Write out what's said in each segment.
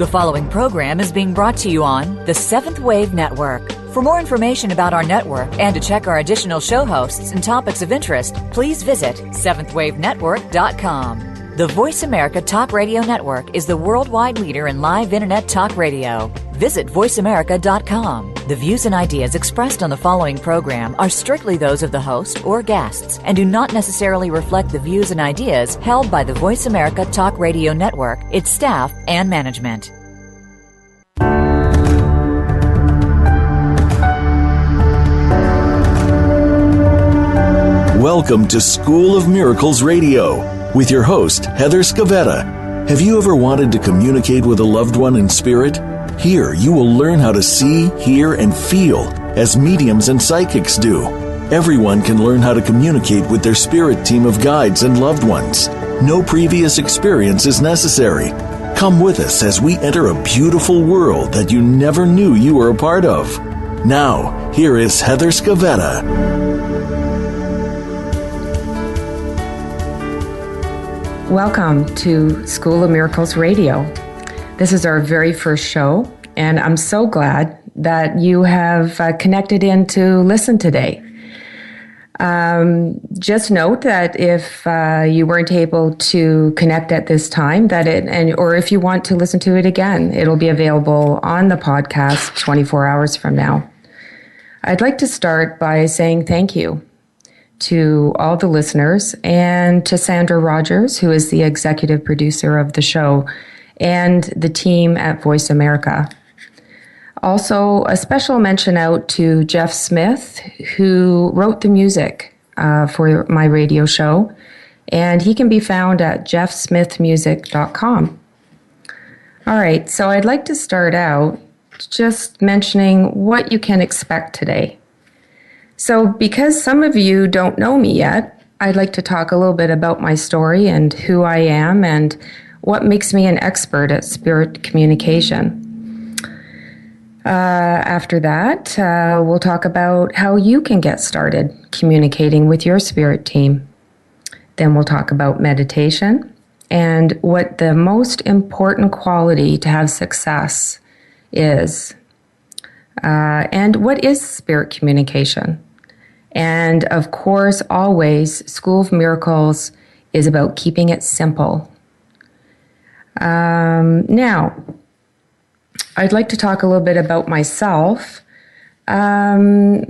The following program is being brought to you on the Seventh Wave Network. For more information about our network and to check our additional show hosts and topics of interest, please visit seventhwavenetwork.com. The Voice America Talk Radio Network is the worldwide leader in live Internet talk radio. Visit voiceamerica.com. The views and ideas expressed on the following program are strictly those of the host or guests and do not necessarily reflect the views and ideas held by the Voice America Talk Radio Network, its staff, and management. Welcome to School of Miracles Radio with your host, Heather Scavetta. Have you ever wanted to communicate with a loved one in spirit? Here, you will learn how to see, hear, and feel as mediums and psychics do. Everyone can learn how to communicate with their spirit team of guides and loved ones. No previous experience is necessary. Come with us as we enter a beautiful world that you never knew you were a part of. Now, here is Heather Scavetta. Welcome to School of Miracles Radio. This is our very first show, and I'm so glad that you have connected in to listen today. Just note that if you weren't able to connect at this time, or if you want to listen to it again, it'll be available on the podcast 24 hours from now. I'd like to start by saying thank you to all the listeners and to Sandra Rogers, who is the executive producer of the show, and the team at Voice America. Also, a special mention out to Jeff Smith, who wrote the music for my radio show, and he can be found at jeffsmithmusic.com. All right, so I'd like to start out just mentioning what you can expect today. So because some of you don't know me yet, I'd like to talk a little bit about my story and who I am and what makes me an expert at spirit communication. After that, we'll talk about how you can get started communicating with your spirit team. Then we'll talk about meditation and what the most important quality to have success is. And what is spirit communication? And of course, always, School of Miracles is about keeping it simple. Now, I'd like to talk a little bit about myself. I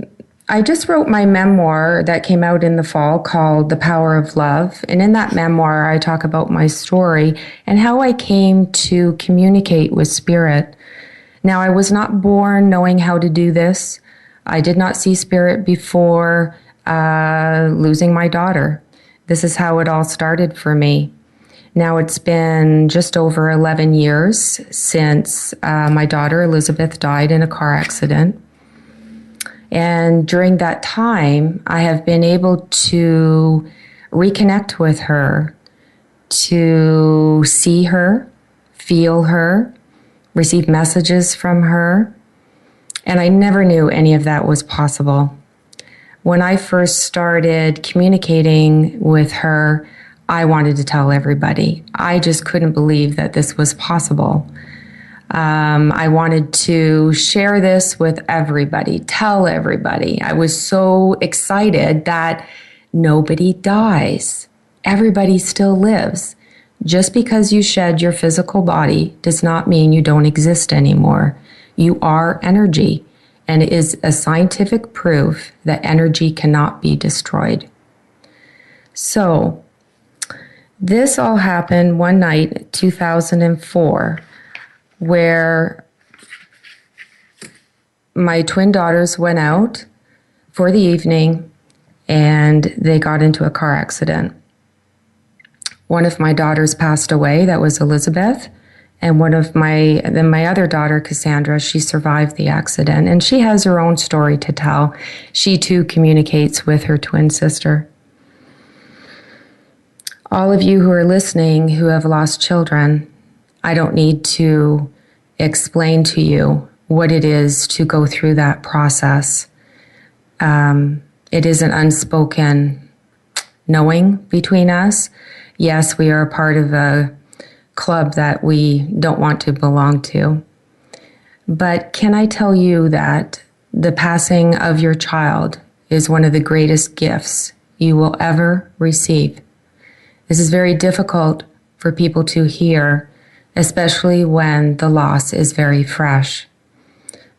just wrote my memoir that came out in the fall called The Power of Love. And in that memoir, I talk about my story and how I came to communicate with spirit. Now, I was not born knowing how to do this. I did not see spirit before losing my daughter. This is how it all started for me. Now it's been just over 11 years since my daughter Elizabeth died in a car accident. And during that time, I have been able to reconnect with her, to see her, feel her, receive messages from her. And I never knew any of that was possible. When I first started communicating with her, I wanted to tell everybody. I just couldn't believe that this was possible. I wanted to share this with everybody, tell everybody. I was so excited that nobody dies. Everybody still lives. Just because you shed your physical body does not mean you don't exist anymore. You are energy, and it is a scientific proof that energy cannot be destroyed. So, this all happened one night, 2004, where my twin daughters went out for the evening, and they got into a car accident. One of my daughters passed away, that was Elizabeth. And my other daughter, Cassandra, she survived the accident, and she has her own story to tell. She too communicates with her twin sister. All of you who are listening who have lost children, I don't need to explain to you what it is to go through that process. It is an unspoken knowing between us. Yes, we are a part of a club that we don't want to belong to. But can I tell you that the passing of your child is one of the greatest gifts you will ever receive? This is very difficult for people to hear, especially when the loss is very fresh.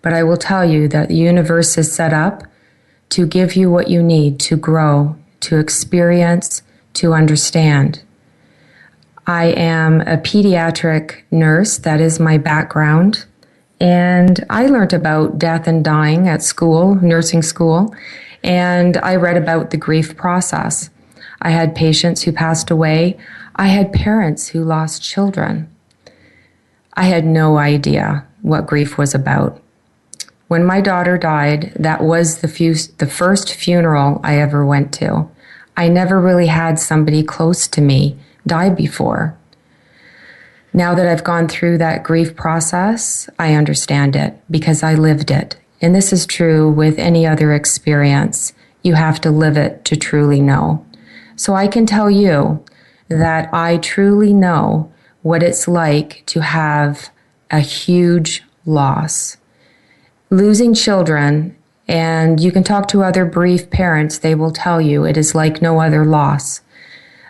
But I will tell you that the universe is set up to give you what you need to grow, to experience, to understand. I am a pediatric nurse. That is my background. And I learned about death and dying at school, nursing school, and I read about the grief process. I had patients who passed away. I had parents who lost children. I had no idea what grief was about. When my daughter died, that was the first funeral I ever went to. I never really had somebody close to me die before. Now that I've gone through that grief process, I understand it because I lived it. And this is true with any other experience. You have to live it to truly know. So I can tell you that I truly know what it's like to have a huge loss. Losing children, and you can talk to other bereaved parents, they will tell you it is like no other loss.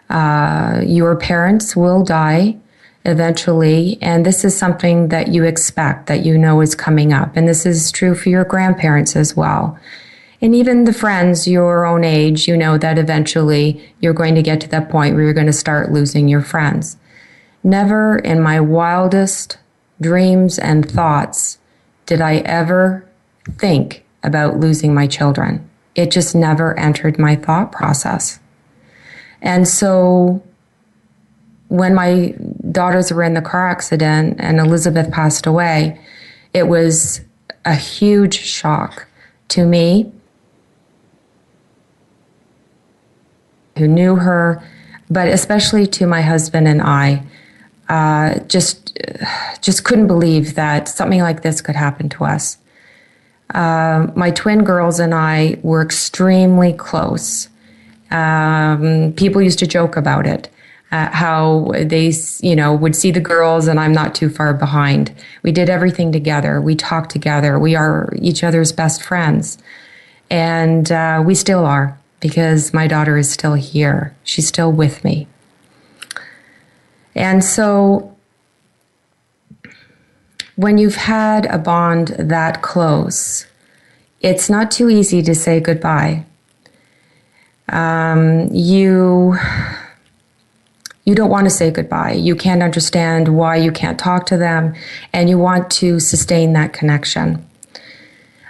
Your parents will die eventually, and this is something that you expect, that you know is coming up. And this is true for your grandparents as well. And even the friends your own age, you know that eventually you're going to get to that point where you're going to start losing your friends. Never in my wildest dreams and thoughts did I ever think about losing my children. It just never entered my thought process. And so when my daughters were in the car accident and Elizabeth passed away, it was a huge shock to me, who knew her, but especially to my husband and I. Just couldn't believe that something like this could happen to us. My twin girls and I were extremely close. People used to joke about it, how they, would see the girls and I'm not too far behind. We did everything together. We talked together. We are each other's best friends. And we still are, because my daughter is still here. She's still with me. And so when you've had a bond that close, it's not too easy to say goodbye. You don't want to say goodbye. You can't understand why you can't talk to them, and you want to sustain that connection.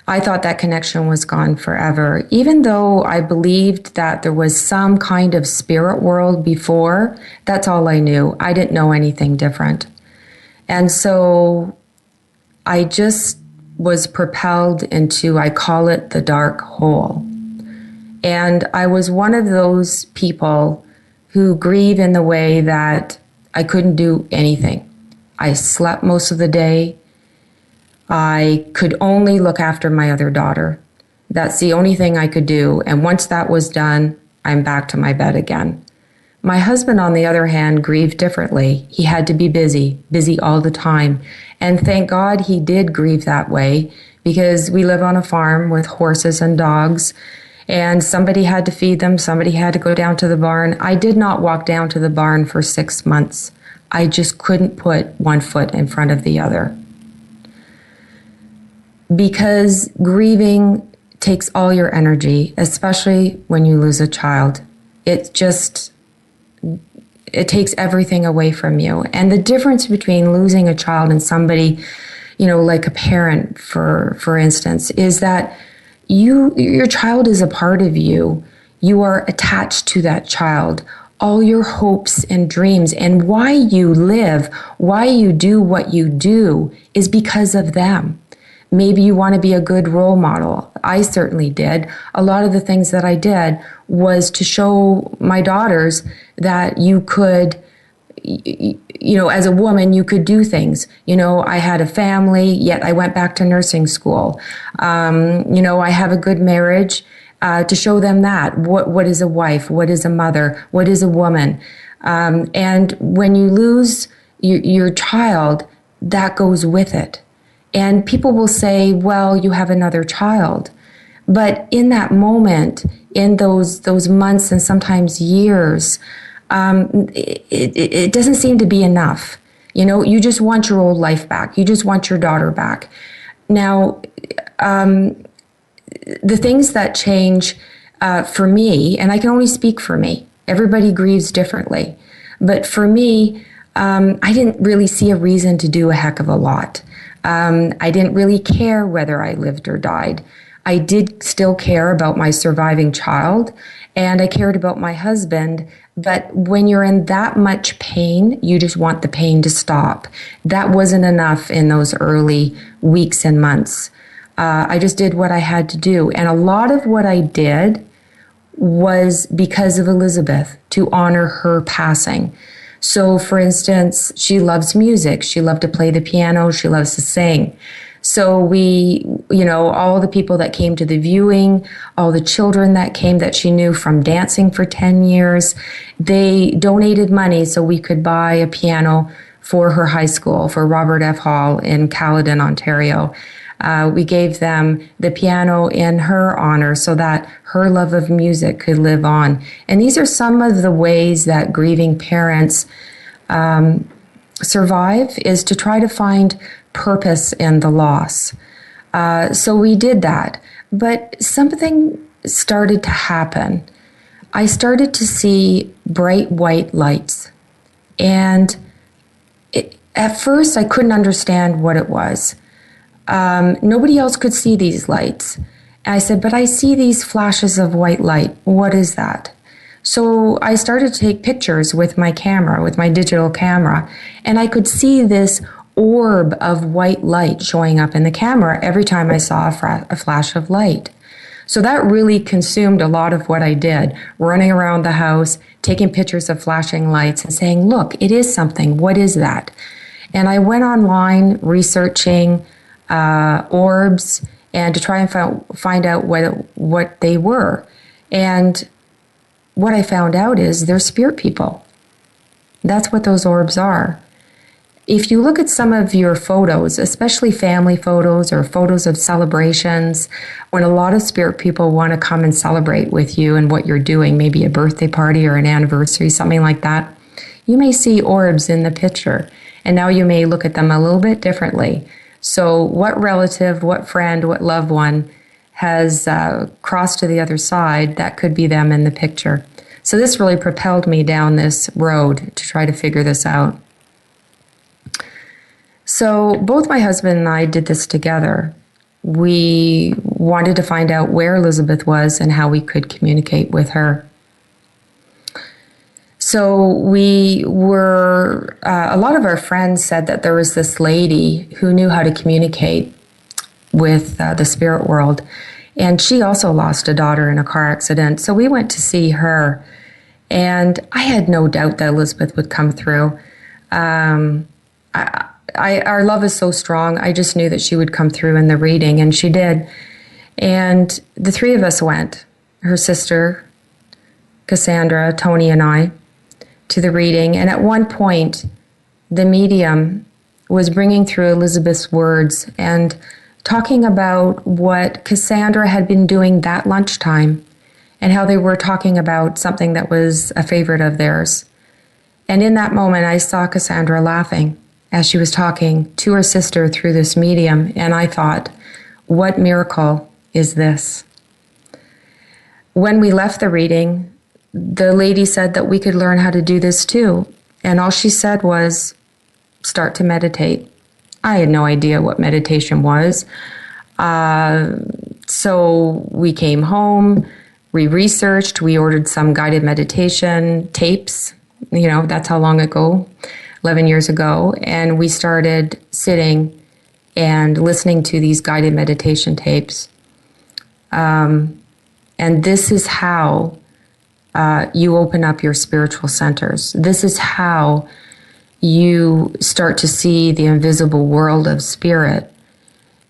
I thought that connection was gone forever. Even though I believed that there was some kind of spirit world before, that's all I knew. I didn't know anything different. And so I just was propelled into, I call it the dark hole. And I was one of those people who grieve in the way that I couldn't do anything. I slept most of the day. I could only look after my other daughter. That's the only thing I could do. And once that was done, I'm back to my bed again. My husband, on the other hand, grieved differently. He had to be busy all the time. And thank God he did grieve that way, because we live on a farm with horses and dogs, and somebody had to feed them. Somebody had to go down to the barn. I did not walk down to the barn for 6 months. I just couldn't put one foot in front of the other. Because grieving takes all your energy, especially when you lose a child. It takes everything away from you. And the difference between losing a child and somebody, like a parent, for instance, is that your child is a part of you. You are attached to that child. All your hopes and dreams and why you live, why you do what you do is because of them. Maybe you want to be a good role model. I certainly did. A lot of the things that I did was to show my daughters that you could, as a woman, you could do things. I had a family, yet I went back to nursing school. I have a good marriage, to show them that. What is a wife? What is a mother? What is a woman? And when you lose your child, that goes with it. And people will say, well, you have another child. But in that moment, in those months and sometimes years, it doesn't seem to be enough. You know, you just want your old life back. You just want your daughter back. Now, the things that change for me, and I can only speak for me, everybody grieves differently. But for me, I didn't really see a reason to do a heck of a lot. I didn't really care whether I lived or died. I did still care about my surviving child, and I cared about my husband. But when you're in that much pain, you just want the pain to stop. That wasn't enough in those early weeks and months. I just did what I had to do. And a lot of what I did was because of Elizabeth, to honor her passing. So, for instance, she loves music. She loved to play the piano. She loves to sing. So we, you know, all the people that came to the viewing, all the children that came that she knew from dancing for 10 years, they donated money so we could buy a piano for her high school, for Robert F. Hall in Caledon, Ontario. We gave them the piano in her honor so that her love of music could live on. And these are some of the ways that grieving parents survive, is to try to find purpose in the loss. So we did that. But something started to happen. I started to see bright white lights. And at first, I couldn't understand what it was. Nobody else could see these lights. And I said, but I see these flashes of white light. What is that? So I started to take pictures with my camera, with my digital camera, and I could see this orb of white light showing up in the camera every time I saw a flash of light. So that really consumed a lot of what I did, running around the house, taking pictures of flashing lights and saying, look, it is something. What is that? And I went online researching orbs and to try and find out what they were. And what I found out is they're spirit people. That's what those orbs are. If you look at some of your photos, especially family photos or photos of celebrations, when a lot of spirit people want to come and celebrate with you and what you're doing, maybe a birthday party or an anniversary, something like that, you may see orbs in the picture. And now you may look at them a little bit differently. So what relative, what friend, what loved one has crossed to the other side, that could be them in the picture. So this really propelled me down this road to try to figure this out. So both my husband and I did this together. We wanted to find out where Elizabeth was and how we could communicate with her. So we were, a lot of our friends said that there was this lady who knew how to communicate with the spirit world. And she also lost a daughter in a car accident. So we went to see her. And I had no doubt that Elizabeth would come through. Our love is so strong. I just knew that she would come through in the reading, and she did. And the three of us went, her sister, Cassandra, Tony, and I, to the reading. And at one point, the medium was bringing through Elizabeth's words and talking about what Cassandra had been doing that lunchtime and how they were talking about something that was a favorite of theirs. And in that moment, I saw Cassandra laughing as she was talking to her sister through this medium. And I thought, what miracle is this? When we left the reading, the lady said that we could learn how to do this too. And all she said was, start to meditate. I had no idea what meditation was. So we came home, we researched, we ordered some guided meditation tapes. You know, that's how long ago, 11 years ago. And we started sitting and listening to these guided meditation tapes. And this is how you open up your spiritual centers. This is how you start to see the invisible world of spirit,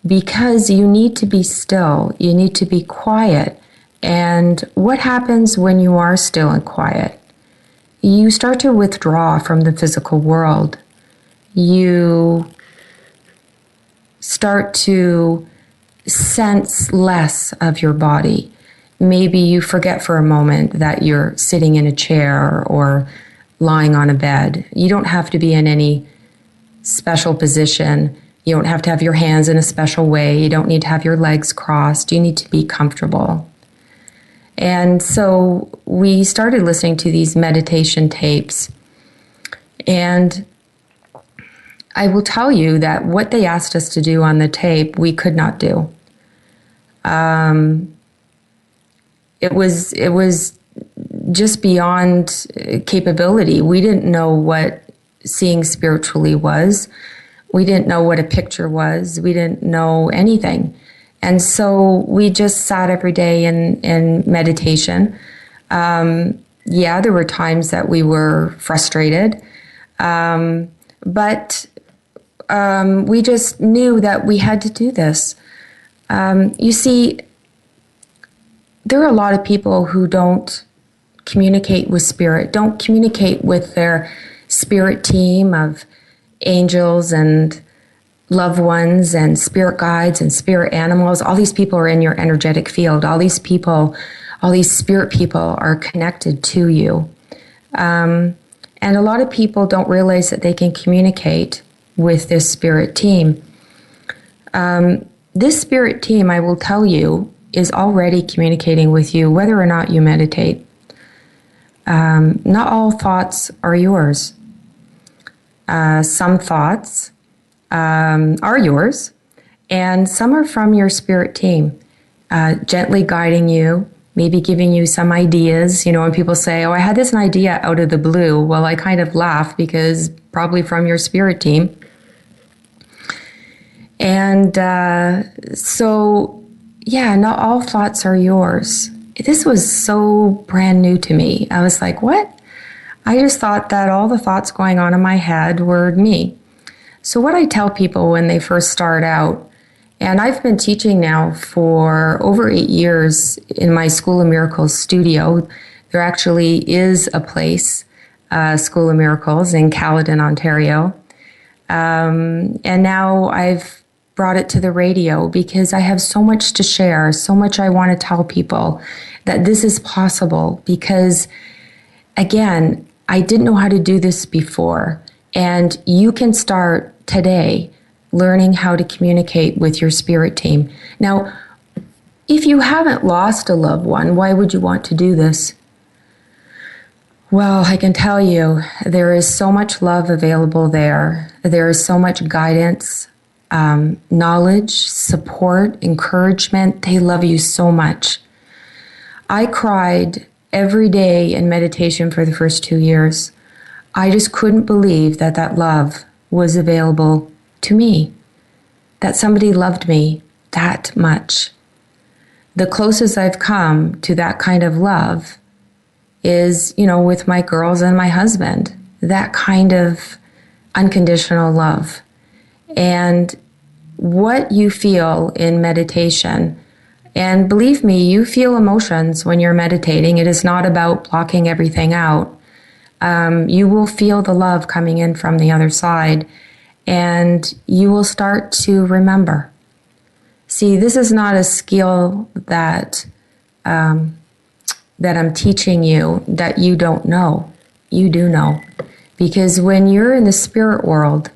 because you need to be still. You need to be quiet. And what happens when you are still and quiet? You start to withdraw from the physical world. you start to sense less of your body. Maybe you forget for a moment that you're sitting in a chair or lying on a bed. You don't have to be in any special position. You don't have to have your hands in a special way. You don't need to have your legs crossed. You need to be comfortable. And so we started listening to these meditation tapes. And I will tell you that what they asked us to do on the tape, we could not do. It was just beyond capability. We didn't know what seeing spiritually was. We didn't know what a picture was. We didn't know anything. And so we just sat every day in meditation. Yeah, there were times that we were frustrated, but we just knew that we had to do this. You see, there are a lot of people who don't communicate with spirit, don't communicate with their spirit team of angels and loved ones and spirit guides and spirit animals. All these people are in your energetic field. All these people, all these spirit people are connected to you. And a lot of people don't realize that they can communicate with this spirit team. This spirit team, I will tell you, is already communicating with you whether or not you meditate. Not all thoughts are yours. Some thoughts are yours, and some are from your spirit team, gently guiding you, maybe giving you some ideas. You know, when people say, oh, I had this idea out of the blue, well, I kind of laugh because probably from your spirit team. And so, yeah, not all thoughts are yours. This was so brand new to me. I was like, what? I just thought that all the thoughts going on in my head were me. So what I tell people when they first start out, and I've been teaching now for over 8 years in my School of Miracles studio. There actually is a place, School of Miracles in Caledon, Ontario. And now I've brought it to the radio because I have so much to share, so much I want to tell people that this is possible because, again, I didn't know how to do this before. And you can start today learning how to communicate with your spirit team. Now, if you haven't lost a loved one, why would you want to do this? Well, I can tell you, there is so much love available there. There is so much guidance, knowledge, support, encouragement. They love you so much. I cried every day in meditation for the first 2 years. I just couldn't believe that that love was available to me, that somebody loved me that much. The closest I've come to that kind of love is, you know, with my girls and my husband, that kind of unconditional love. And what you feel in meditation, and believe me, you feel emotions when you're meditating. It is not about blocking everything out. You will feel the love coming in from the other side, and you will start to remember. See, this is not a skill that that I'm teaching you that you don't know. You do know. Because when you're in the spirit world,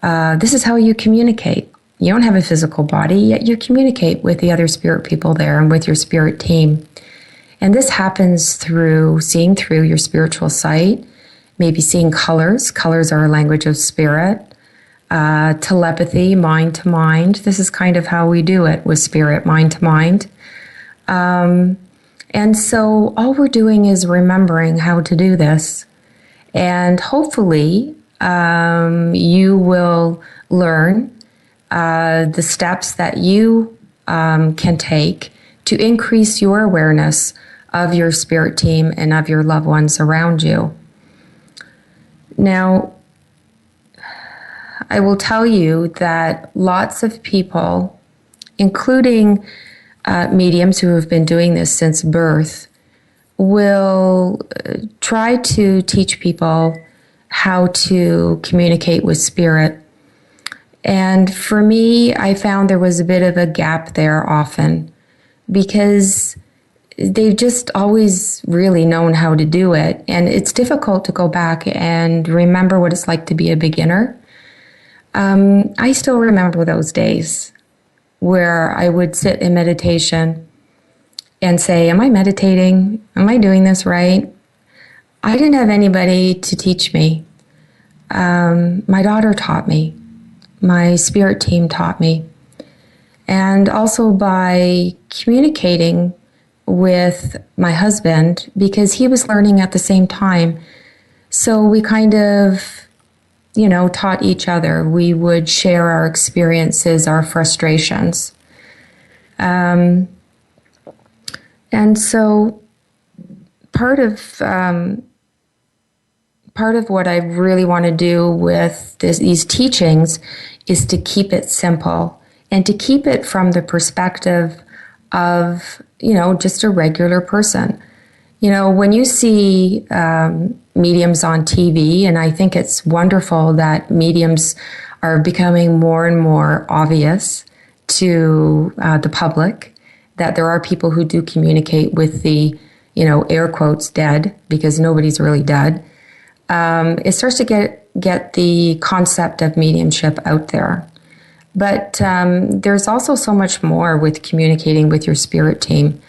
this is how you communicate. You don't have a physical body, yet you communicate with the other spirit people there and with your spirit team. And this happens through seeing through your spiritual sight, maybe seeing colors. Colors are a language of spirit. Telepathy, mind to mind. This is kind of how we do it with spirit, mind to mind. And so all we're doing is remembering how to do this. And hopefully you will learn the steps that you can take to increase your awareness of your spirit team and of your loved ones around you. Now, I will tell you that lots of people, including mediums who have been doing this since birth, will try to teach people how to communicate with spirit. And for me, I found there was a bit of a gap there often because they've just always really known how to do it. And it's difficult to go back and remember what it's like to be a beginner. I still remember those days where I would sit in meditation and say, am I meditating? Am I doing this right? I didn't have anybody to teach me. My daughter taught me. My spirit team taught me. And also by communicating with my husband, because he was learning at the same time. So we kind of, taught each other. We would share our experiences, our frustrations. And so part of what I really want to do with these teachings is to keep it simple and to keep it from the perspective of, just a regular person. When you see mediums on TV, and I think it's wonderful that mediums are becoming more and more obvious to the public, that there are people who do communicate with the, air quotes, dead, because nobody's really dead. It starts to get the concept of mediumship out there. But there's also so much more with communicating with your spirit team.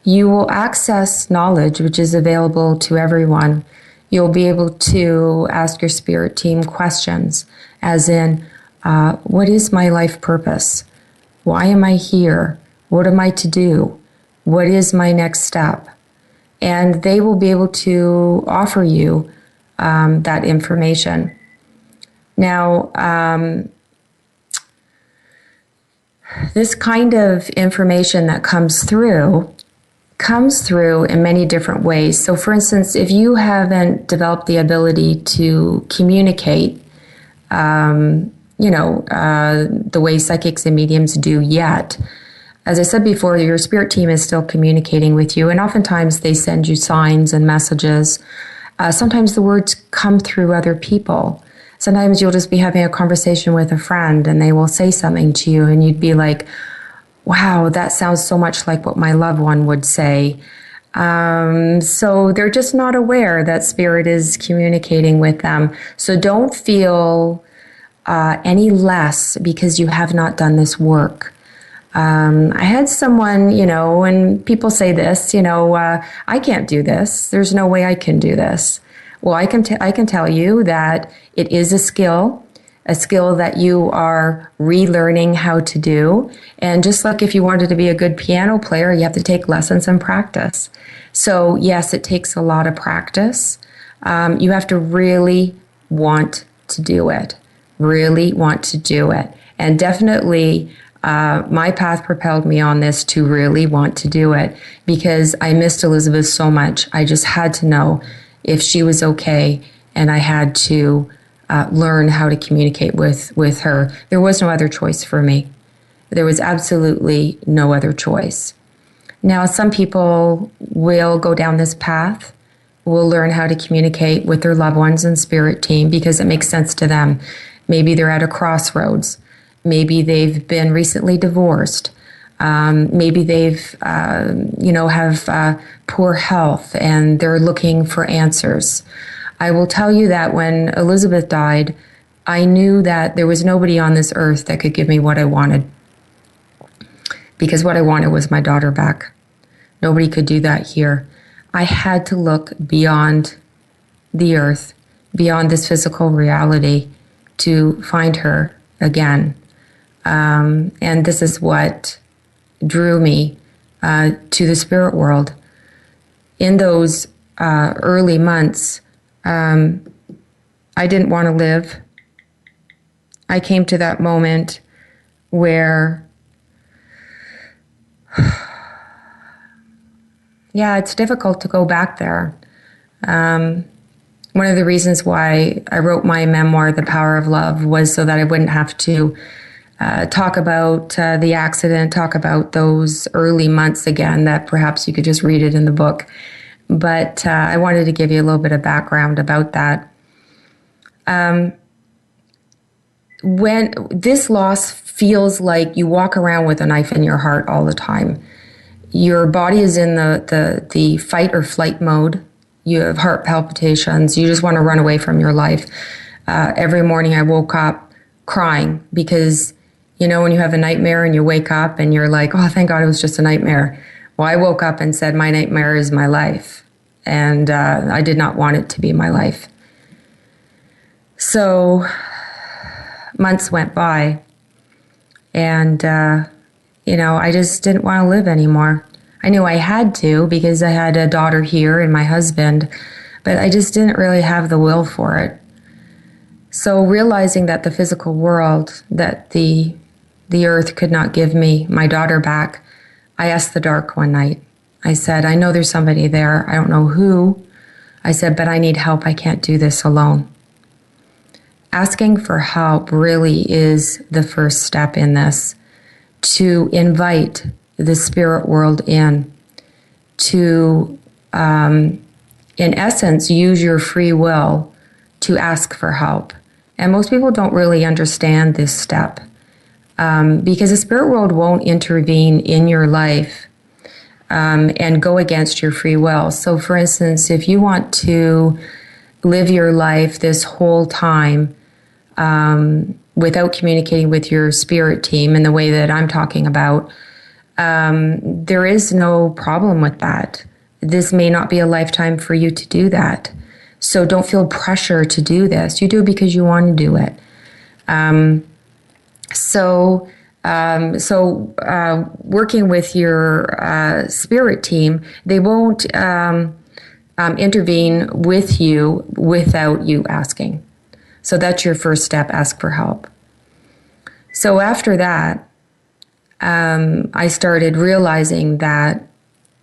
You will access knowledge which is available to everyone. You'll be able to ask your spirit team questions, as in, what is my life purpose? Why am I here? What am I to do? What is my next step? And they will be able to offer you that information. Now, this kind of information that comes through in many different ways. So, for instance, if you haven't developed the ability to communicate, the way psychics and mediums do yet, as I said before, your spirit team is still communicating with you, and oftentimes they send you signs and messages. Sometimes the words come through other people. Sometimes you'll just be having a conversation with a friend and they will say something to you and you'd be like, wow, that sounds so much like what my loved one would say. So they're just not aware that spirit is communicating with them. So don't feel any less because you have not done this work. I had someone, and people say this, I can't do this. There's no way I can do this. Well, I can tell you that it is a skill that you are relearning how to do. And just like if you wanted to be a good piano player, you have to take lessons and practice. So yes, it takes a lot of practice. You have to really want to do it, And definitely, my path propelled me on this to really want to do it because I missed Elizabeth so much. I just had to know if she was okay, and I had to learn how to communicate with her. There was no other choice for me. There was absolutely no other choice. Now, some people will go down this path, will learn how to communicate with their loved ones and spirit team because it makes sense to them. Maybe they're at a crossroads. Maybe they've been recently divorced. Maybe they've, have poor health and they're looking for answers. I will tell you that when Elizabeth died, I knew that there was nobody on this earth that could give me what I wanted. Because what I wanted was my daughter back. Nobody could do that here. I had to look beyond the earth, beyond this physical reality to find her again. And this is what drew me to the spirit world. In those early months, I didn't want to live. I came to that moment where, it's difficult to go back there. One of the reasons why I wrote my memoir, The Power of Love, was so that I wouldn't have to talk about the accident, talk about those early months again, that perhaps you could just read it in the book. But I wanted to give you a little bit of background about that. When this loss feels like you walk around with a knife in your heart all the time. Your body is in the fight or flight mode. You have heart palpitations. You just want to run away from your life. Every morning I woke up crying because, when you have a nightmare and you wake up and you're like, oh, thank God it was just a nightmare. Well, I woke up and said, my nightmare is my life. And I did not want it to be my life. So months went by, and, I just didn't want to live anymore. I knew I had to because I had a daughter here and my husband, but I just didn't really have the will for it. So realizing that the physical world, that the earth could not give me my daughter back, I asked the dark one night. I said, I know there's somebody there. I don't know who. I said, but I need help. I can't do this alone. Asking for help really is the first step in this, to invite the spirit world in, to, in essence, use your free will to ask for help. And most people don't really understand this step because the spirit world won't intervene in your life and go against your free will. So, for instance, if you want to live your life this whole time without communicating with your spirit team in the way that I'm talking about, there is no problem with that. This may not be a lifetime for you to do that. So don't feel pressure to do this. You do it because you want to do it. Working with your spirit team, they won't intervene with you without you asking. So that's your first step, ask for help. So after that, I started realizing that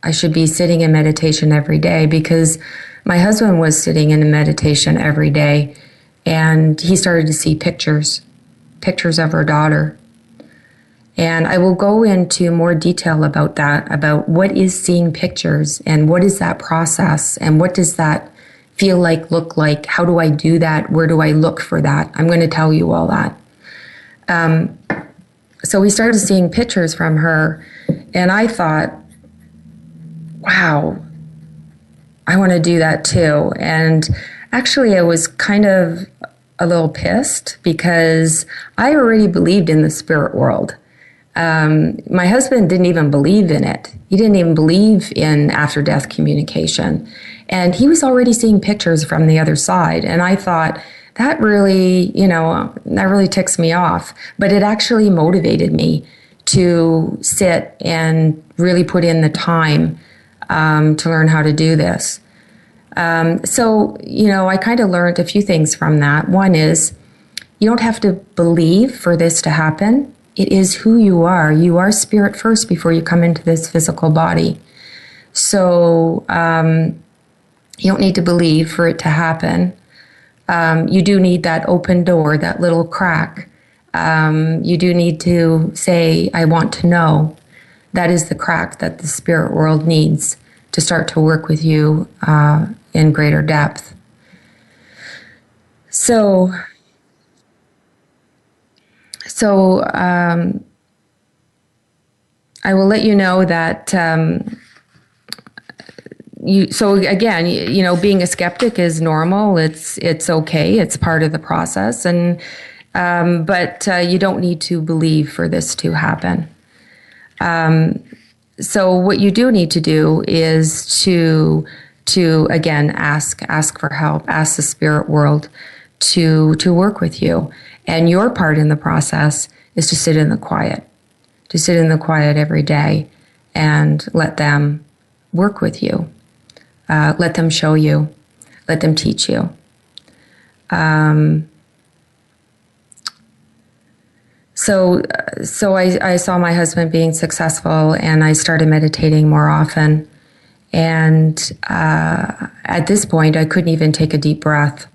I should be sitting in meditation every day because my husband was sitting in meditation every day and he started to see pictures of our daughter. And I will go into more detail about that, about what is seeing pictures and what is that process and what does that feel like, look like, how do I do that, where do I look for that? I'm going to tell you all that. So we started seeing pictures from her and I thought, wow, I want to do that too. And actually I was kind of a little pissed because I already believed in the spirit world. My husband didn't even believe in it. He didn't even believe in after-death communication. And he was already seeing pictures from the other side. And I thought, that really ticks me off. But it actually motivated me to sit and really put in the time to learn how to do this. So I kind of learned a few things from that. One is, you don't have to believe for this to happen. It is who you are. You are spirit first before you come into this physical body. So you don't need to believe for it to happen. You do need that open door, that little crack. You do need to say, I want to know. That is the crack that the spirit world needs to start to work with you in greater depth. So I will let you know that being a skeptic is normal. It's okay. It's part of the process, but you don't need to believe for this to happen. So what you do need to do is to again ask for help, ask the spirit world to work with you. And your part in the process is to sit in the quiet every day and let them work with you. Let them show you, let them teach you. So I saw my husband being successful and I started meditating more often. And at this point, I couldn't even take a deep breath,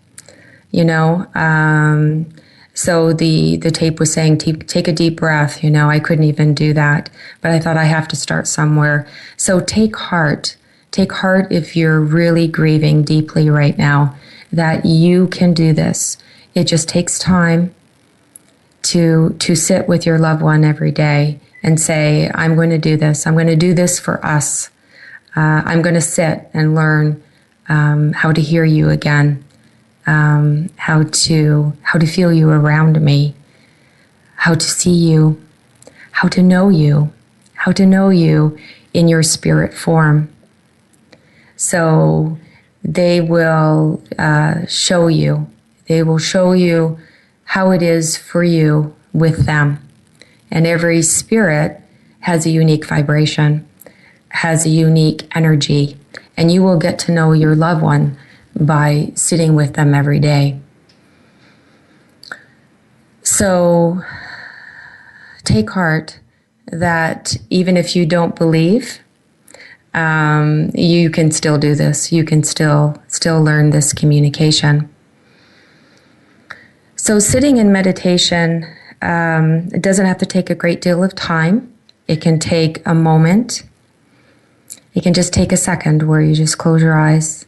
So the tape was saying, take a deep breath, I couldn't even do that. But I thought I have to start somewhere. So take heart if you're really grieving deeply right now, that you can do this. It just takes time to sit with your loved one every day and say, I'm going to do this. I'm going to do this for us. I'm going to sit and learn how to hear you again, how to feel you around me, how to see you, how to know you in your spirit form. So they will show you. They will show you how it is for you with them. And every spirit has a unique vibration, has a unique energy, and you will get to know your loved one by sitting with them every day. So take heart that even if you don't believe, you can still do this. You can still learn this communication. So sitting in meditation, it doesn't have to take a great deal of time. It can take a moment. It can just take a second where you just close your eyes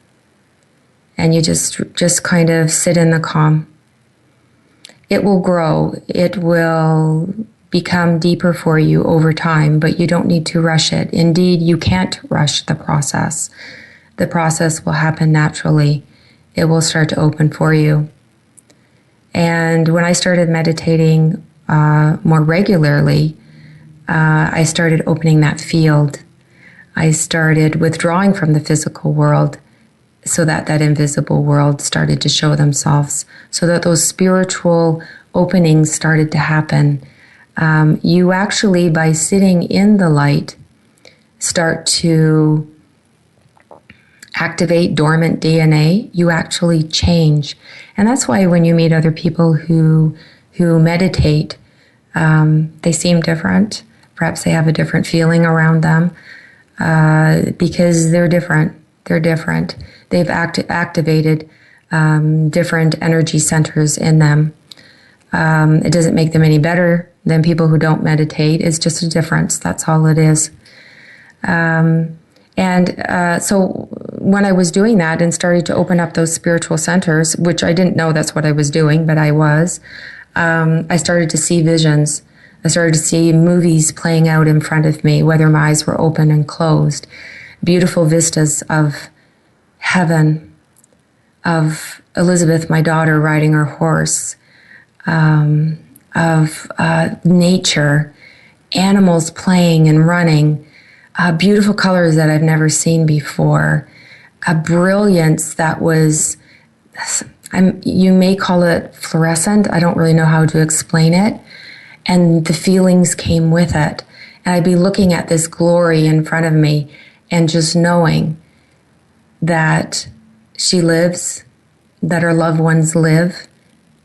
and you just kind of sit in the calm. It will grow. It will become deeper for you over time, but you don't need to rush it. Indeed, you can't rush the process. The process will happen naturally. It will start to open for you. And when I started meditating more regularly, I started opening that field. I started withdrawing from the physical world so that invisible world started to show themselves, so that those spiritual openings started to happen. You actually, by sitting in the light, start to activate dormant DNA. You actually change. And that's why when you meet other people who meditate, they seem different. Perhaps they have a different feeling around them because they're different. They're different. They've activated different energy centers in them. It doesn't make them any better than people who don't meditate. It's just a difference. That's all it is. So when I was doing that and started to open up those spiritual centers, which I didn't know that's what I was doing, but I was, I started to see visions. I started to see movies playing out in front of me, whether my eyes were open and closed. Beautiful vistas of heaven, of Elizabeth, my daughter, riding her horse, of nature, animals playing and running, beautiful colors that I've never seen before, a brilliance that was, you may call it fluorescent. I don't really know how to explain it. And the feelings came with it. And I'd be looking at this glory in front of me and just knowing that she lives, that our loved ones live,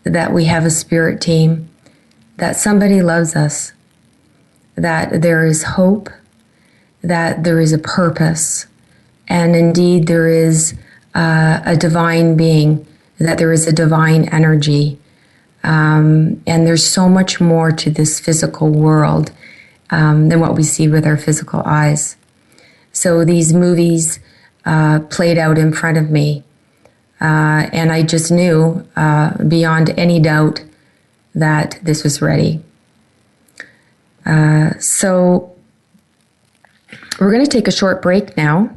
that we have a spirit team, that somebody loves us, that there is hope, that there is a purpose, and indeed there is a divine being, that there is a divine energy. And there's so much more to this physical world than what we see with our physical eyes. So these movies played out in front of me, and I just knew beyond any doubt that this was ready. So we're going to take a short break now.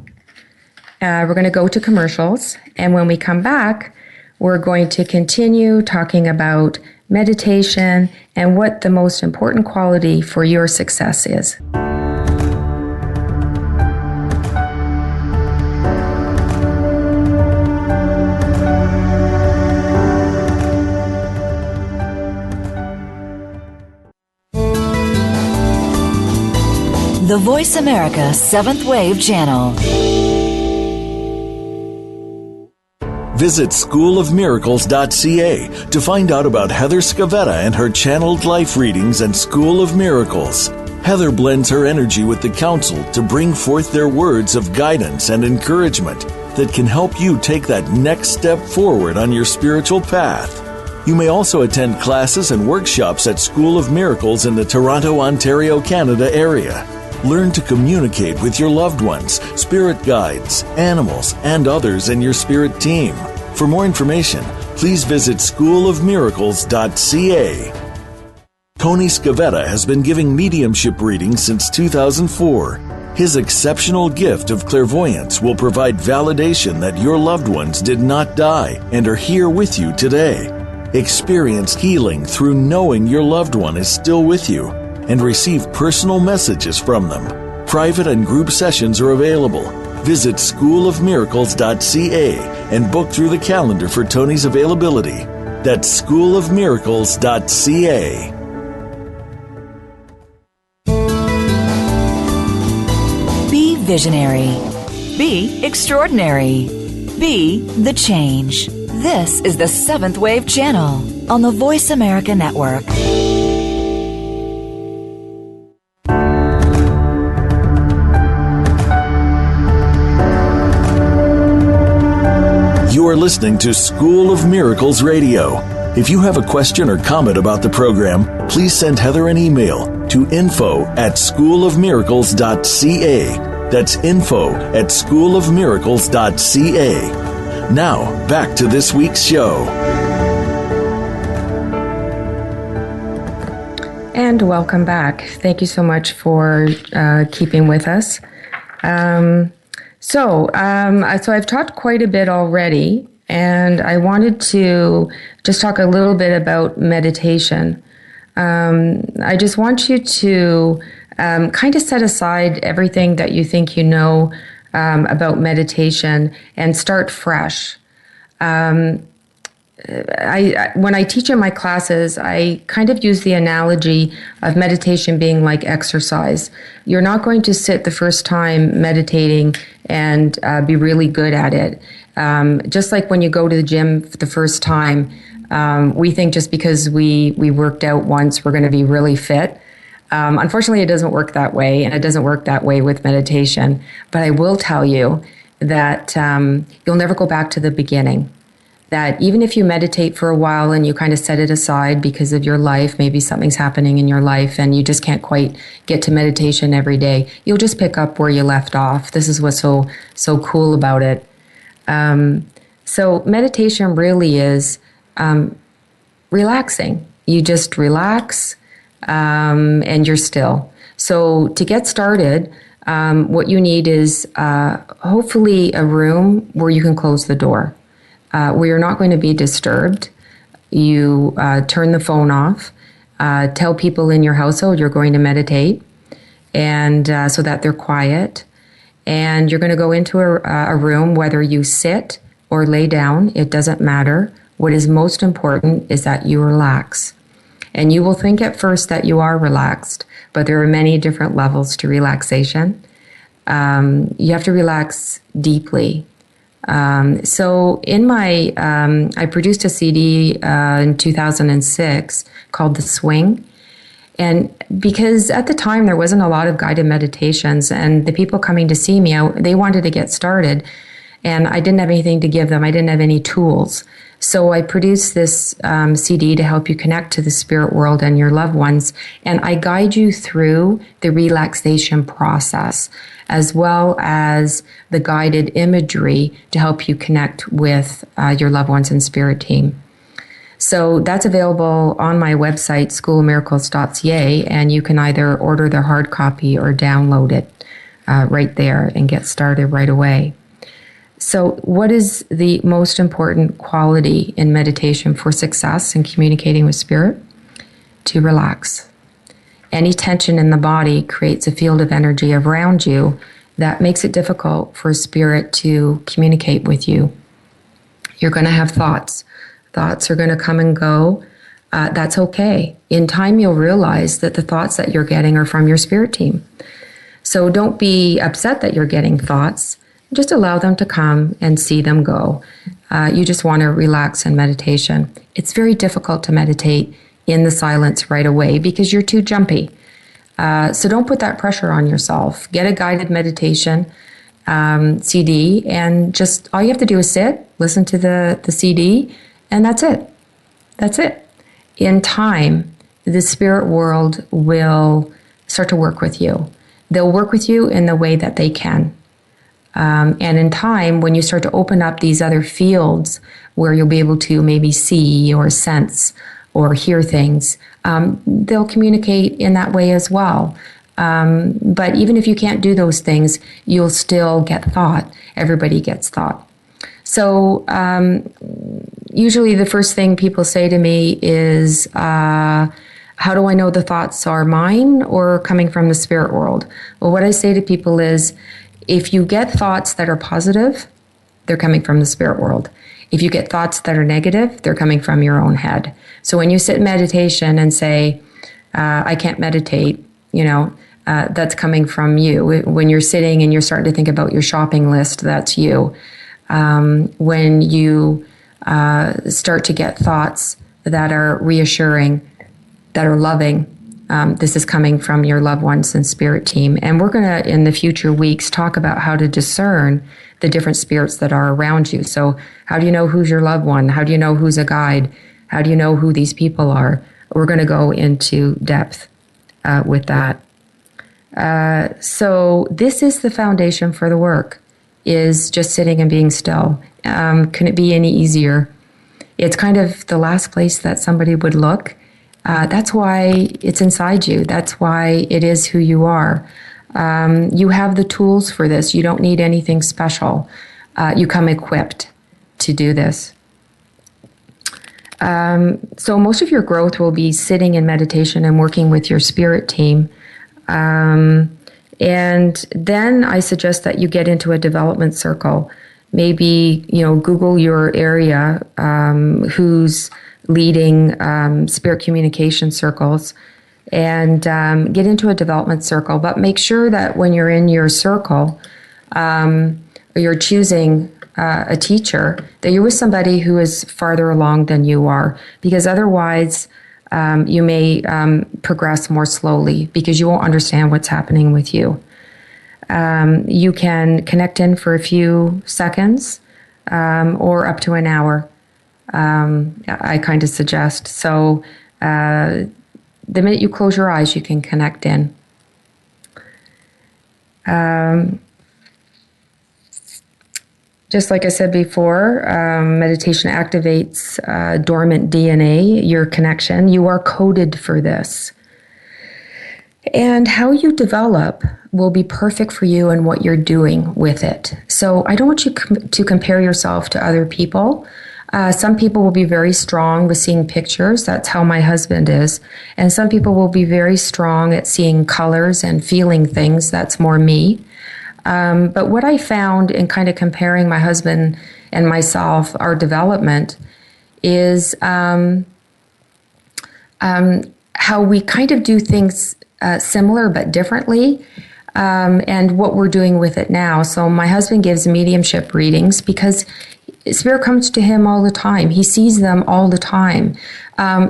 We're going to go to commercials, and when we come back, we're going to continue talking about meditation and what the most important quality for your success is. The Voice America 7th Wave Channel. Visit schoolofmiracles.ca to find out about Heather Scavetta and her channeled life readings and School of Miracles. Heather blends her energy with the council to bring forth their words of guidance and encouragement that can help you take that next step forward on your spiritual path. You may also attend classes and workshops at School of Miracles in the Toronto, Ontario, Canada area. Learn to communicate with your loved ones, spirit guides, animals, and others in your spirit team. For more information, please visit schoolofmiracles.ca. Tony Scavetta has been giving mediumship readings since 2004. His exceptional gift of clairvoyance will provide validation that your loved ones did not die and are here with you today. Experience healing through knowing your loved one is still with you and receive personal messages from them. Private and group sessions are available. Visit schoolofmiracles.ca and book through the calendar for Tony's availability. That's schoolofmiracles.ca. Be visionary. Be extraordinary. Be the change. This is the Seventh Wave Channel on the Voice America Network. You are listening to School of Miracles Radio. If you have a question or comment about the program, please send Heather an email to info@schoolofmiracles.ca. That's info@schoolofmiracles.ca. Now, back to this week's show. And welcome back. Thank you so much for keeping with us. So I've talked quite a bit already, and I wanted to just talk a little bit about meditation. I just want you to kind of set aside everything that you think you know about meditation and start fresh. When I teach in my classes, I kind of use the analogy of meditation being like exercise. You're not going to sit the first time meditating and be really good at it. Just like when you go to the gym for the first time, we think just because we worked out once, we're going to be really fit. Unfortunately, it doesn't work that way, and it doesn't work that way with meditation. But I will tell you that you'll never go back to the beginning. That even if you meditate for a while and you kind of set it aside because of your life, maybe something's happening in your life and you just can't quite get to meditation every day, you'll just pick up where you left off. This is what's so cool about it. So meditation really is relaxing. You just relax and you're still. So to get started, what you need is hopefully a room where you can close the door. Where you're not going to be disturbed. You turn the phone off. Tell people in your household you're going to meditate, and so that they're quiet. And you're going to go into a room, whether you sit or lay down, it doesn't matter. What is most important is that you relax. And you will think at first that you are relaxed, but there are many different levels to relaxation. You have to relax deeply. So in my, I produced a CD in 2006 called The Swing. And because at the time there wasn't a lot of guided meditations, and the people coming to see me, they wanted to get started, and I didn't have anything to give them. I didn't have any tools. So I produced this CD to help you connect to the spirit world and your loved ones. And I guide you through the relaxation process, as well as the guided imagery to help you connect with your loved ones and spirit team. So that's available on my website, schoolofmiracles.ca, and you can either order their hard copy or download it right there and get started right away. So what is the most important quality in meditation for success in communicating with spirit? To relax. Any tension in the body creates a field of energy around you that makes it difficult for spirit to communicate with you. You're going to have thoughts. Thoughts are going to come and go. That's okay. In time, you'll realize that the thoughts that you're getting are from your spirit team. So don't be upset that you're getting thoughts. Just allow them to come and see them go. You just want to relax in meditation. It's very difficult to meditate in the silence right away because you're too jumpy. So don't put that pressure on yourself. Get a guided meditation CD, and just all you have to do is sit, listen to the CD, and that's it. That's it. In time, the spirit world will start to work with you. They'll work with you in the way that they can. And in time, when you start to open up these other fields where you'll be able to maybe see or sense or hear things, they'll communicate in that way as well. But even if you can't do those things, you'll still get thought. Everybody gets thought. So usually the first thing people say to me is, how do I know the thoughts are mine or coming from the spirit world? Well, what I say to people is, if you get thoughts that are positive, they're coming from the spirit world. If you get thoughts that are negative, they're coming from your own head. So when you sit in meditation and say, I can't meditate, that's coming from you. When you're sitting and you're starting to think about your shopping list, that's you. When you start to get thoughts that are reassuring, that are loving, this is coming from your loved ones and spirit team. And we're going to, in the future weeks, talk about how to discern the different spirits that are around you. So how do you know who's your loved one? How do you know who's a guide? How do you know who these people are? We're going to go into depth with that. So this is the foundation for the work, is just sitting and being still. Couldn't it be any easier? It's kind of the last place that somebody would look. That's why it's inside you. That's why it is who you are. You have the tools for this. You don't need anything special. You come equipped to do this. So most of your growth will be sitting in meditation and working with your spirit team. And then I suggest that you get into a development circle. Maybe, Google your area, who's leading spirit communication circles, and get into a development circle. But make sure that when you're in your circle, you're choosing a teacher, that you're with somebody who is farther along than you are, because otherwise you may progress more slowly because you won't understand what's happening with you. You can connect in for a few seconds or up to an hour. I kind of suggest. So the minute you close your eyes, you can connect in. Just like I said before, meditation activates dormant DNA, your connection. You are coded for this. And how you develop will be perfect for you and what you're doing with it. So I don't want you to compare yourself to other people. Some people will be very strong with seeing pictures. That's how my husband is. And some people will be very strong at seeing colors and feeling things. That's more me. But what I found in kind of comparing my husband and myself, our development, is how we kind of do things similar but differently, and what we're doing with it now. So my husband gives mediumship readings because spirit comes to him all the time. He sees them all the time.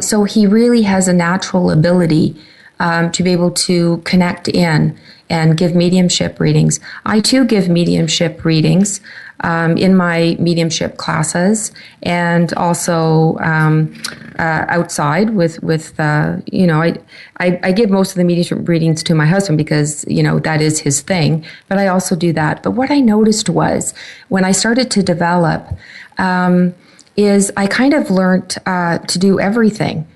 So he really has a natural ability to be able to connect in and give mediumship readings. I too give mediumship readings in my mediumship classes, and also outside with I give most of the mediumship readings to my husband because that is his thing. But I also do that. But what I noticed was when I started to develop, is I kind of learned to do everything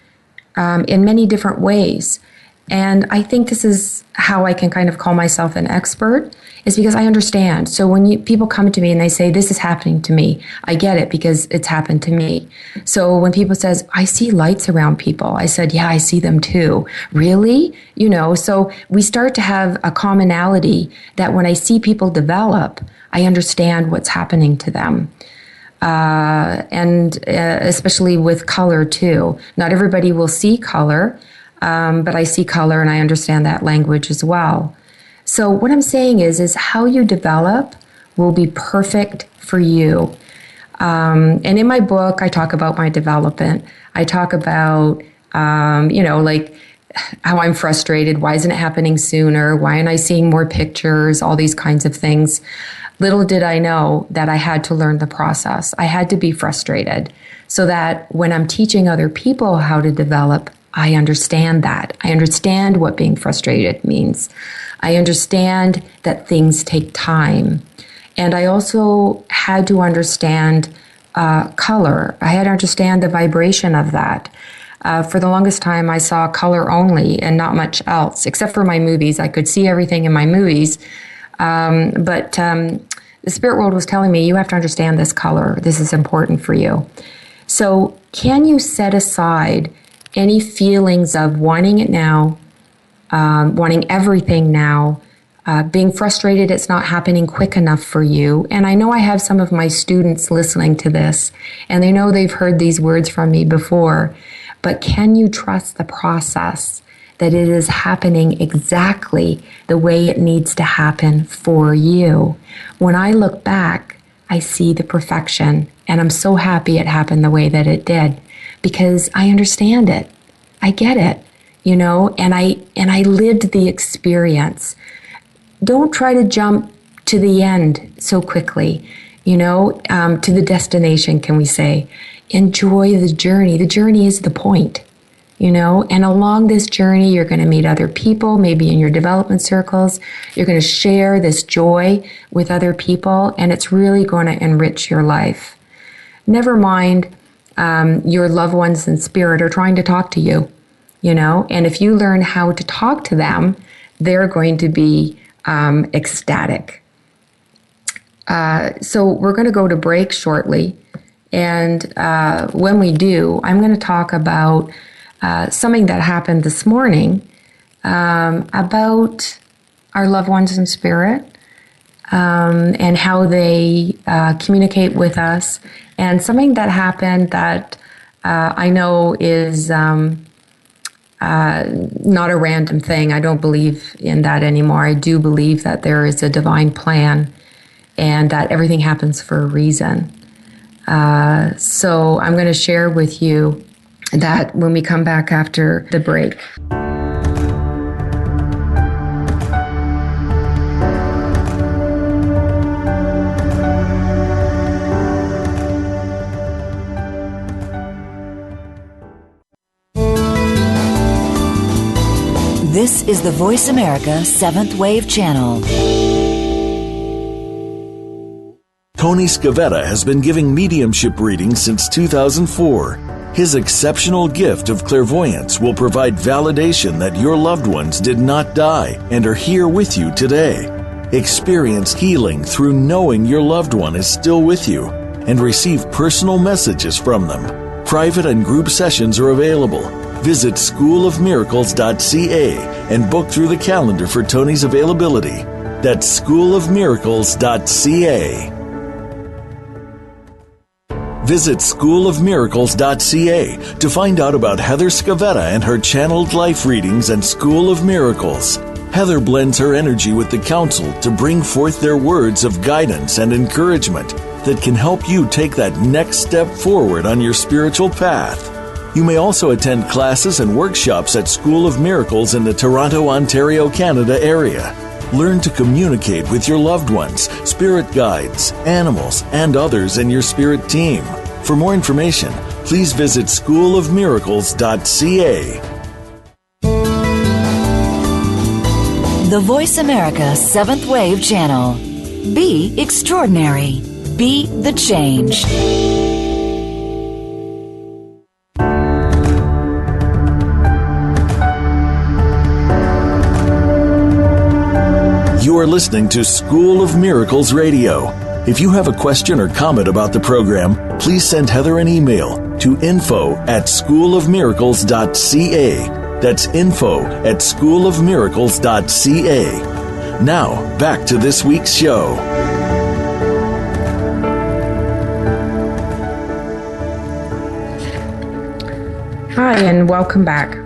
in many different ways. And I think this is how I can kind of call myself an expert, is because I understand. So when people come to me and they say, this is happening to me, I get it because it's happened to me. So when people says, I see lights around people, I said, yeah, I see them too. Really? So we start to have a commonality that when I see people develop, I understand what's happening to them. And especially with color too. Not everybody will see color. But I see color and I understand that language as well. So what I'm saying is how you develop will be perfect for you. And in my book, I talk about my development. I talk about, like how I'm frustrated. Why isn't it happening sooner? Why aren't I seeing more pictures? All these kinds of things. Little did I know that I had to learn the process. I had to be frustrated so that when I'm teaching other people how to develop, I understand that. I understand what being frustrated means. I understand that things take time. And I also had to understand color. I had to understand the vibration of that. For the longest time, I saw color only and not much else, except for my movies. I could see everything in my movies. But the spirit world was telling me, you have to understand this color. This is important for you. So can you set aside any feelings of wanting it now, wanting everything now, being frustrated it's not happening quick enough for you? And I know I have some of my students listening to this, and they know they've heard these words from me before. But can you trust the process, that it is happening exactly the way it needs to happen for you? When I look back, I see the perfection, and I'm so happy it happened the way that it did, because I understand it. I get it, and I lived the experience. Don't try to jump to the end so quickly, to the destination, can we say. Enjoy the journey. The journey is the point, and along this journey, you're going to meet other people, maybe in your development circles. You're going to share this joy with other people, and it's really going to enrich your life. Never mind, your loved ones in spirit are trying to talk to you, and if you learn how to talk to them, they're going to be ecstatic. So we're going to go to break shortly. And when we do, I'm going to talk about something that happened this morning about our loved ones in spirit and how they communicate with us, and something that happened that I know is not a random thing. I don't believe in that anymore. I do believe that there is a divine plan and that everything happens for a reason. So I'm going to share with you that when we come back after the break. This is the Voice America 7th Wave Channel. Tony Scavetta has been giving mediumship readings since 2004. His exceptional gift of clairvoyance will provide validation that your loved ones did not die and are here with you today. Experience healing through knowing your loved one is still with you and receive personal messages from them. Private and group sessions are available. Visit schoolofmiracles.ca and book through the calendar for Tony's availability. That's schoolofmiracles.ca. Visit schoolofmiracles.ca to find out about Heather Scavetta and her channeled life readings and School of Miracles. Heather blends her energy with the council to bring forth their words of guidance and encouragement that can help you take that next step forward on your spiritual path. You may also attend classes and workshops at School of Miracles in the Toronto, Ontario, Canada area. Learn to communicate with your loved ones, spirit guides, animals, and others in your spirit team. For more information, please visit schoolofmiracles.ca. The Voice America 7th Wave Channel. Be extraordinary. Be the change. You are listening to School of Miracles Radio. If you have a question or comment about the program, please send Heather an email to info@schoolofmiracles.ca. That's info@schoolofmiracles.ca. Now, back to this week's show. Hi, and welcome back.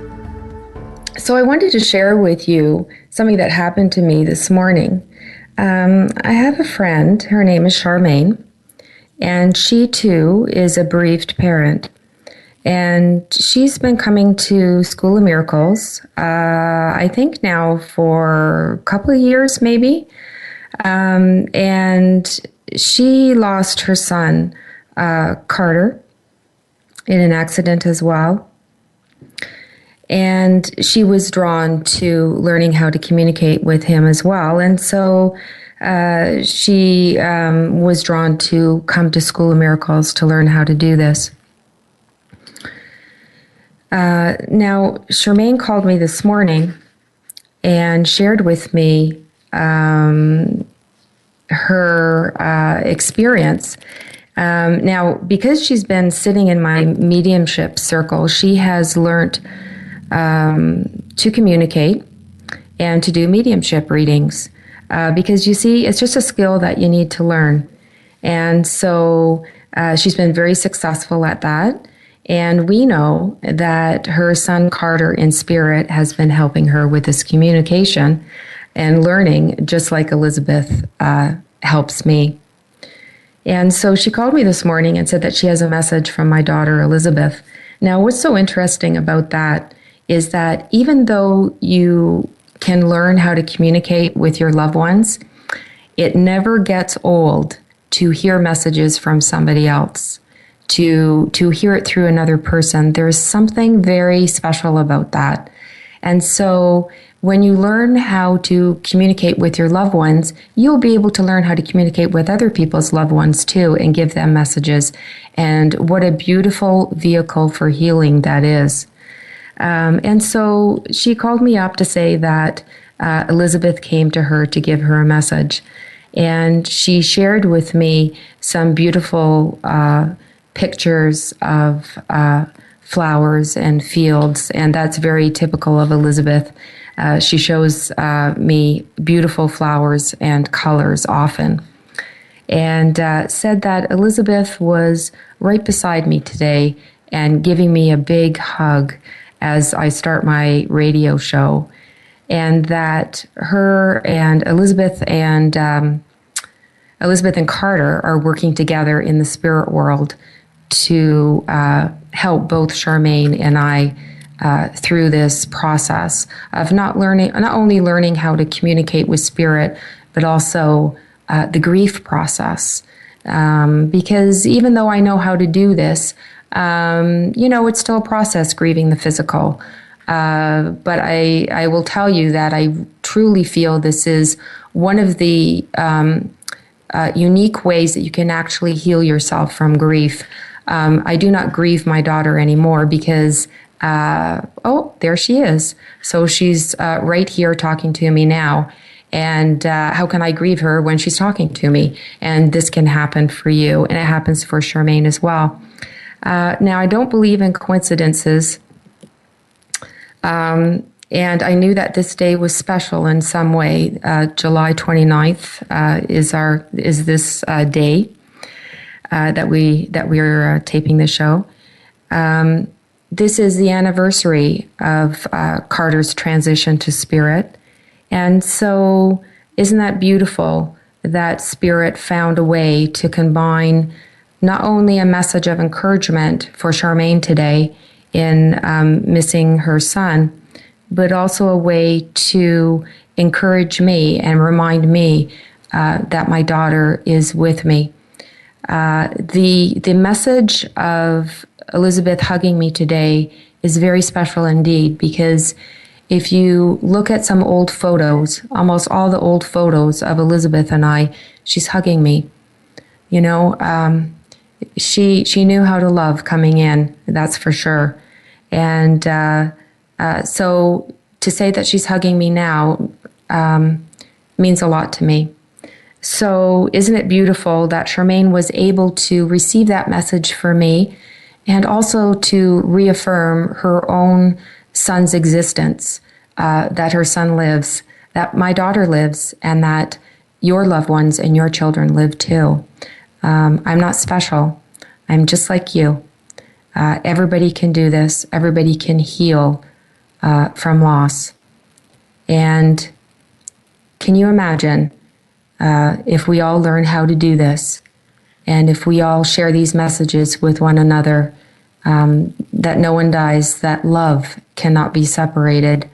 So I wanted to share with you something that happened to me this morning. I have a friend, her name is Charmaine, and she too is a bereaved parent. And she's been coming to School of Miracles, I think now for a couple of years maybe. And she lost her son, Carter, in an accident as well. And she was drawn to learning how to communicate with him as well. And so She was drawn to come to School of Miracles to learn how to do this. Now, Charmaine called me this morning and shared with me her experience. Now, because she's been sitting in my mediumship circle, she has learned to communicate and to do mediumship readings. Because you see, it's just a skill that you need to learn. And so she's been very successful at that. And we know that her son Carter in spirit has been helping her with this communication and learning, just like Elizabeth helps me. And so she called me this morning and said that she has a message from my daughter Elizabeth. Now, what's so interesting about that is that even though you can learn how to communicate with your loved ones, it never gets old to hear messages from somebody else, to hear it through another person. There's something very special about that. And so when you learn how to communicate with your loved ones, you'll be able to learn how to communicate with other people's loved ones too and give them messages. And what a beautiful vehicle for healing that is. And so she called me up to say that Elizabeth came to her to give her a message. And she shared with me some beautiful pictures of flowers and fields, and that's very typical of Elizabeth. She shows me beautiful flowers and colors often. And said that Elizabeth was right beside me today and giving me a big hug as I start my radio show, and that her and Elizabeth and Carter are working together in the spirit world to help both Charmaine and I through this process of not only learning how to communicate with spirit, but also the grief process. Because even though I know how to do this, it's still a process grieving the physical. But I will tell you that I truly feel this is one of the unique ways that you can actually heal yourself from grief. I do not grieve my daughter anymore because, there she is. So she's right here talking to me now. And how can I grieve her when she's talking to me? And this can happen for you, and it happens for Charmaine as well. Now, I don't believe in coincidences. And I knew that this day was special in some way. July 29th is this day that we are taping the show. This is the anniversary of Carter's transition to spirit. And so isn't that beautiful that spirit found a way to combine not only a message of encouragement for Charmaine today in missing her son, but also a way to encourage me and remind me that my daughter is with me. The message of Elizabeth hugging me today is very special indeed, because if you look at some old photos, almost all the old photos of Elizabeth and I, she's hugging me. She knew how to love coming in, that's for sure. And so to say that she's hugging me now means a lot to me. So isn't it beautiful that Charmaine was able to receive that message for me, and also to reaffirm her own son's existence, that her son lives, that my daughter lives, and that your loved ones and your children live too. I'm not special. I'm just like you. Everybody can do this. Everybody can heal from loss. And can you imagine if we all learn how to do this, and if we all share these messages with one another, that no one dies, that love cannot be separated,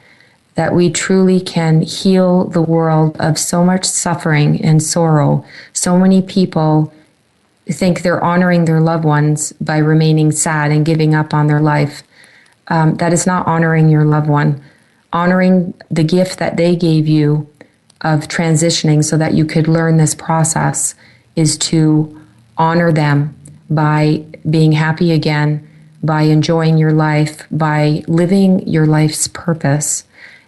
that we truly can heal the world of so much suffering and sorrow. So many people think they're honoring their loved ones by remaining sad and giving up on their life. That is not honoring your loved one. Honoring the gift that they gave you of transitioning so that you could learn this process is to honor them by being happy again, by enjoying your life, by living your life's purpose.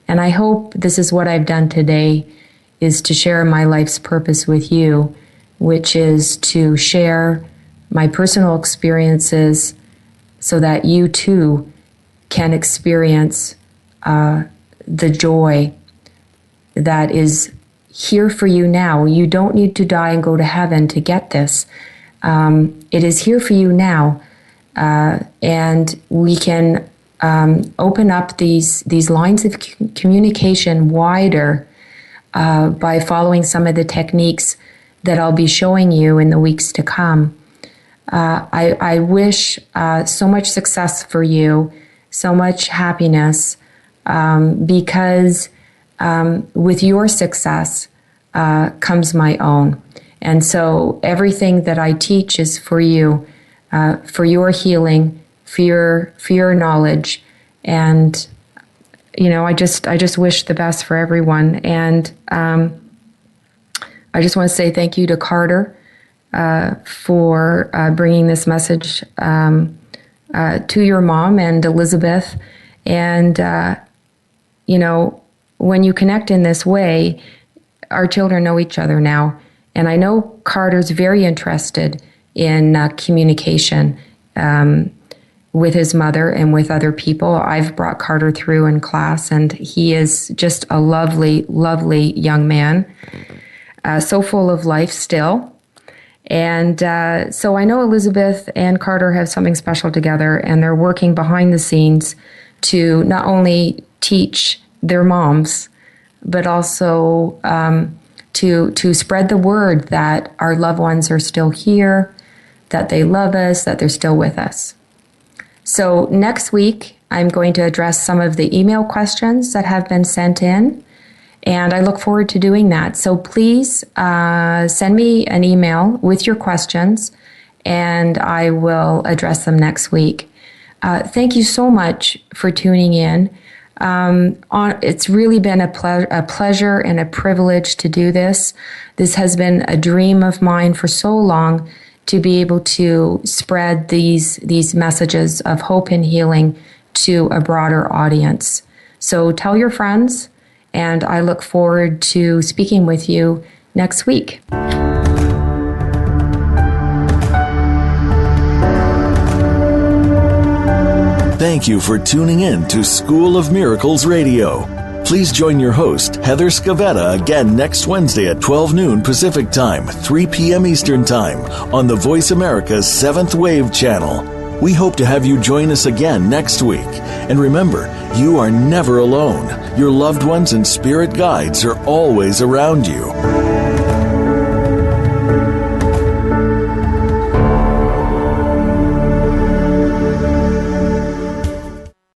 And I hope this is what I've done today, is to share my life's purpose with you, which is to share my personal experiences so that you too can experience the joy that is here for you now. You don't need to die and go to heaven to get this. It is here for you now. And we can open up these lines of communication wider by following some of the techniques that I'll be showing you in the weeks to come. I wish so much success for you, so much happiness, because with your success comes my own. And so everything that I teach is for you, for your healing, for your knowledge. And, I just wish the best for everyone. And I just want to say thank you to Carter for bringing this message to your mom and Elizabeth. And, when you connect in this way, our children know each other now. And I know Carter's very interested in communication with his mother and with other people. I've brought Carter through in class, and he is just a lovely, lovely young man, so full of life still. And so I know Elizabeth and Carter have something special together, and they're working behind the scenes to not only teach their moms, but also to spread the word that our loved ones are still here, that they love us, that they're still with us. So next week, I'm going to address some of the email questions that have been sent in, and I look forward to doing that. So please send me an email with your questions, and I will address them next week. Thank you so much for tuning in. It's really been a pleasure and a privilege to do this. This has been a dream of mine for so long, to be able to spread these messages of hope and healing to a broader audience. So tell your friends, and I look forward to speaking with you next week. Thank you for tuning in to School of Miracles Radio. Please join your host, Heather Scavetta, again next Wednesday at 12 noon Pacific Time, 3 p.m. Eastern Time on the Voice America's 7th Wave channel. We hope to have you join us again next week. And remember, you are never alone. Your loved ones and spirit guides are always around you.